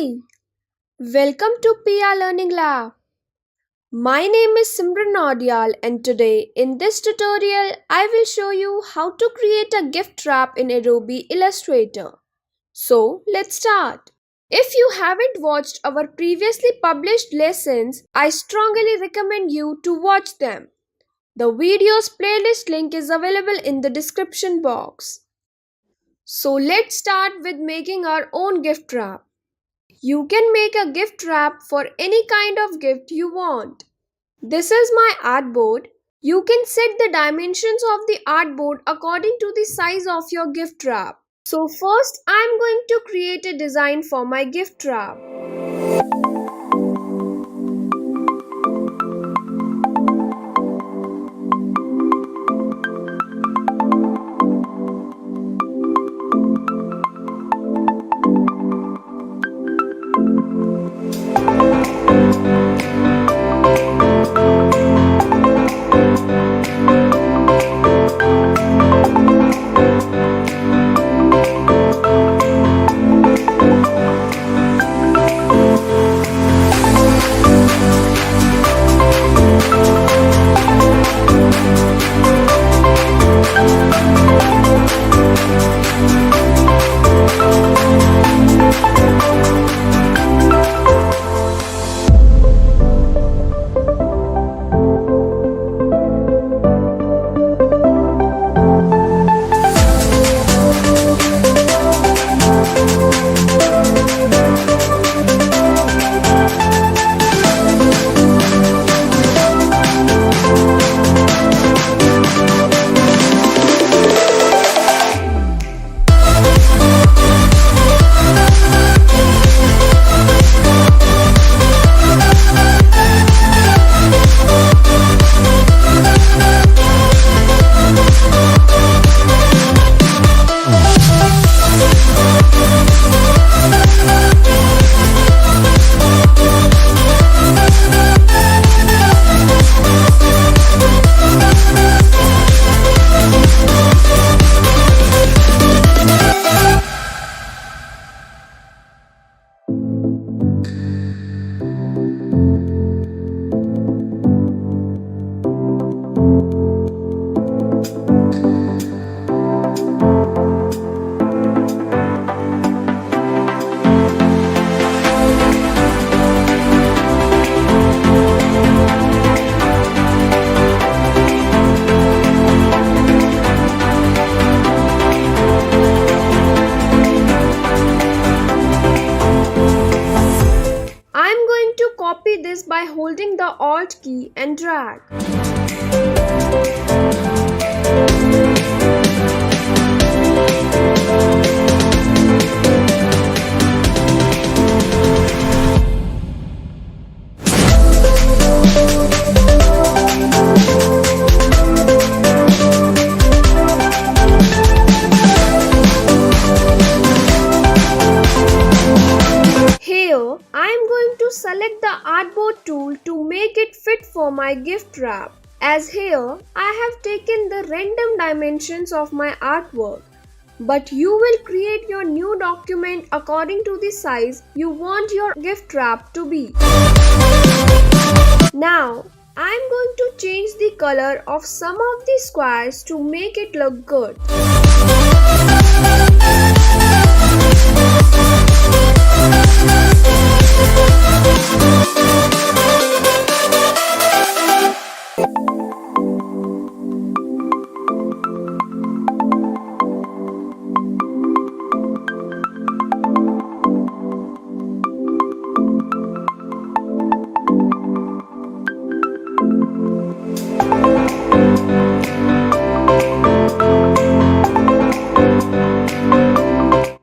Hi, welcome to PR Learning Lab. My name is Simran Naudiyal, and today in this tutorial I will show you how to create a gift wrap in Adobe Illustrator. So let's start. If you haven't watched our previously published lessons, I strongly recommend you to watch them. The video's playlist link is available in the description box. So let's start with making our own gift wrap. You can make a gift wrap for any kind of gift you want. This is my artboard. You can set the dimensions of the artboard according to the size of your gift wrap. So first I am going to create a design for my gift wrap. Copy this by holding the Alt key and drag. Select the artboard tool to make it fit for my gift wrap. As here, I have taken the random dimensions of my artwork. But you will create your new document according to the size you want your gift wrap to be. Now, I am going to change the color of some of the squares to make it look good.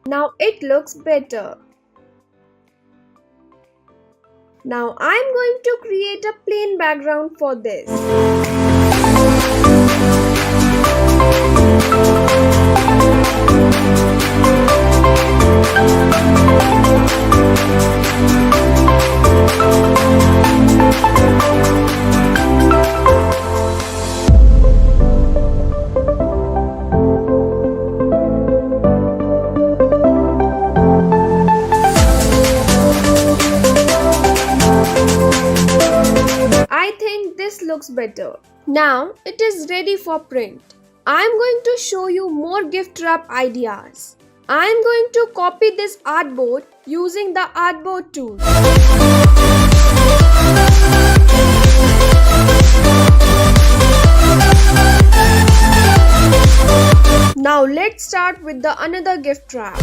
Now it looks better. Now I am going to create a plain background for this. Now it is ready for print. I am going to show you more gift wrap ideas. I am going to copy this artboard using the artboard tool. Now let's start with the another gift wrap.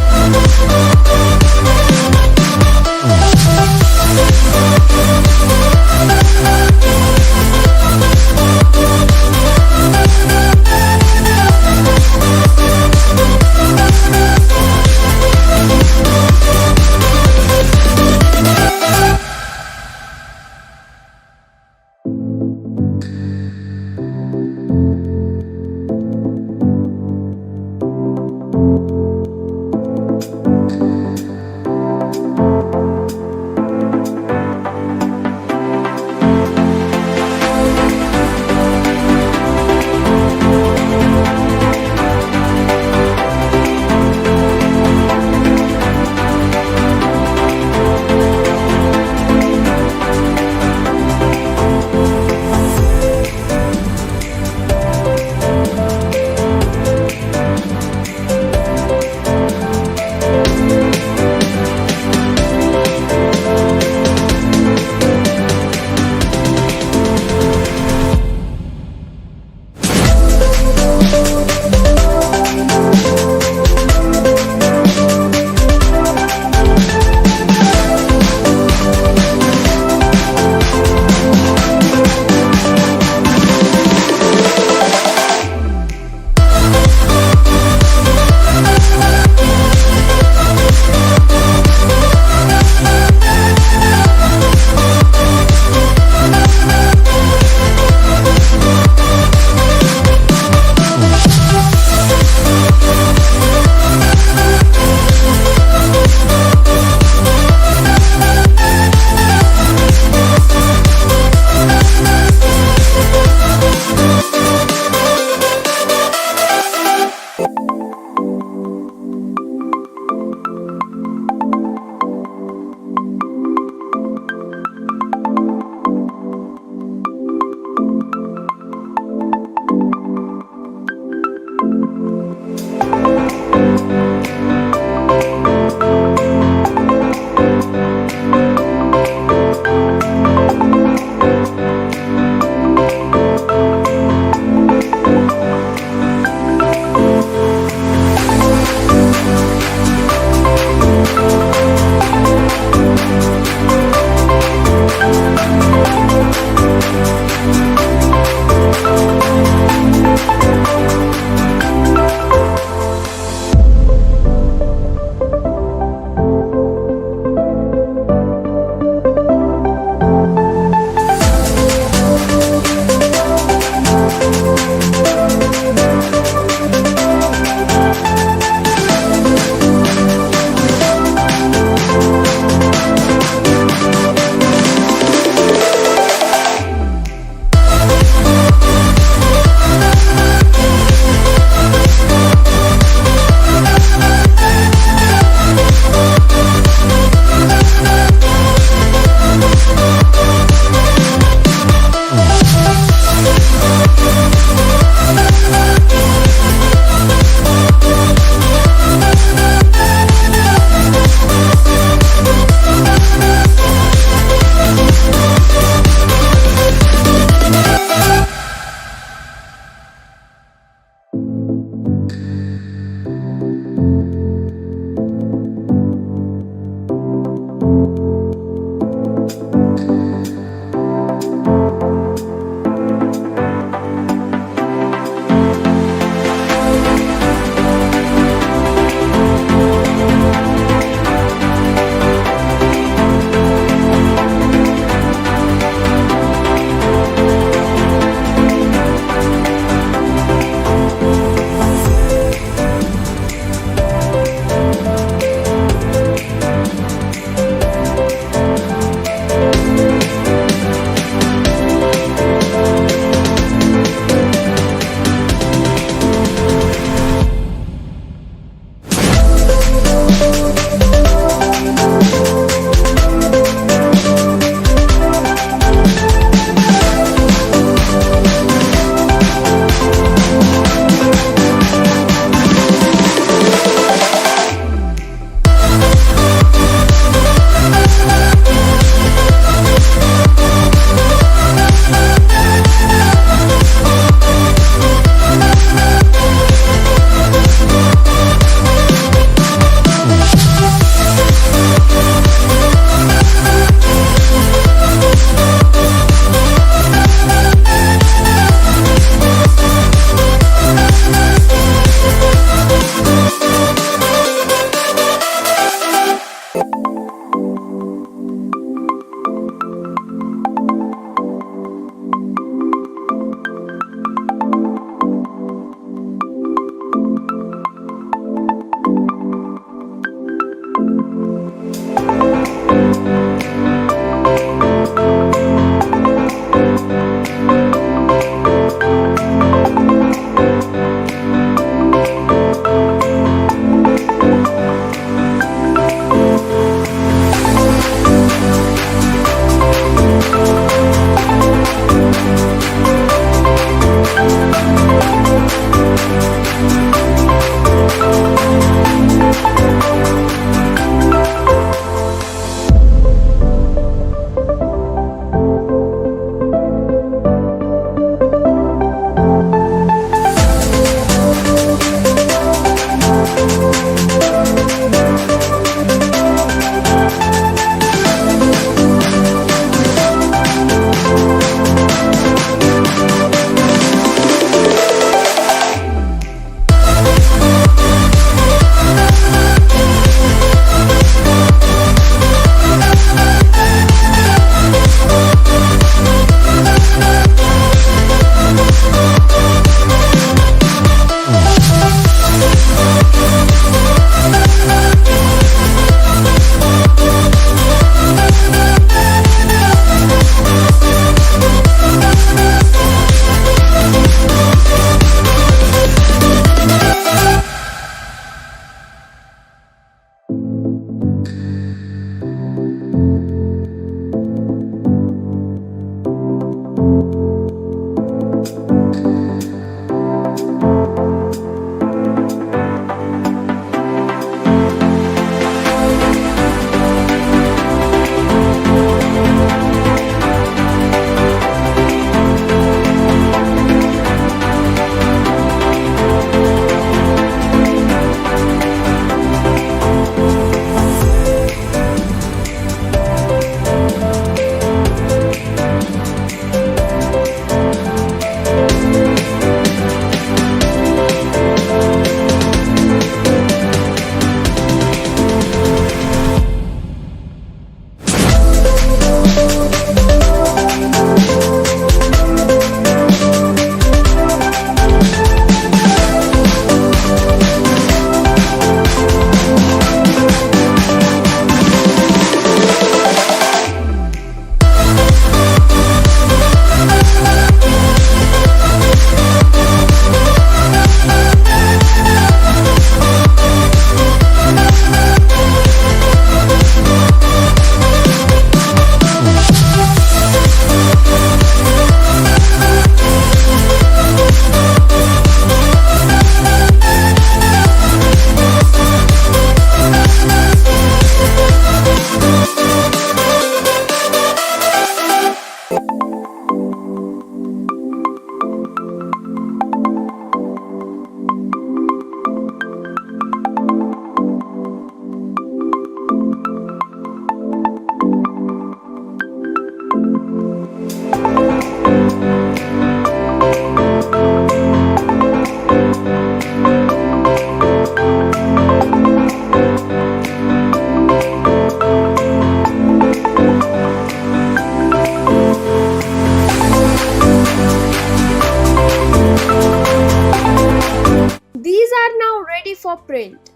print.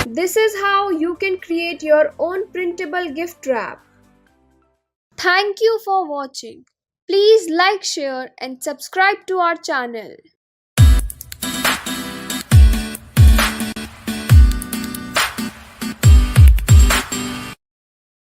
This is how you can create your own printable gift wrap. Thank you for watching. Please like, share and subscribe to our channel.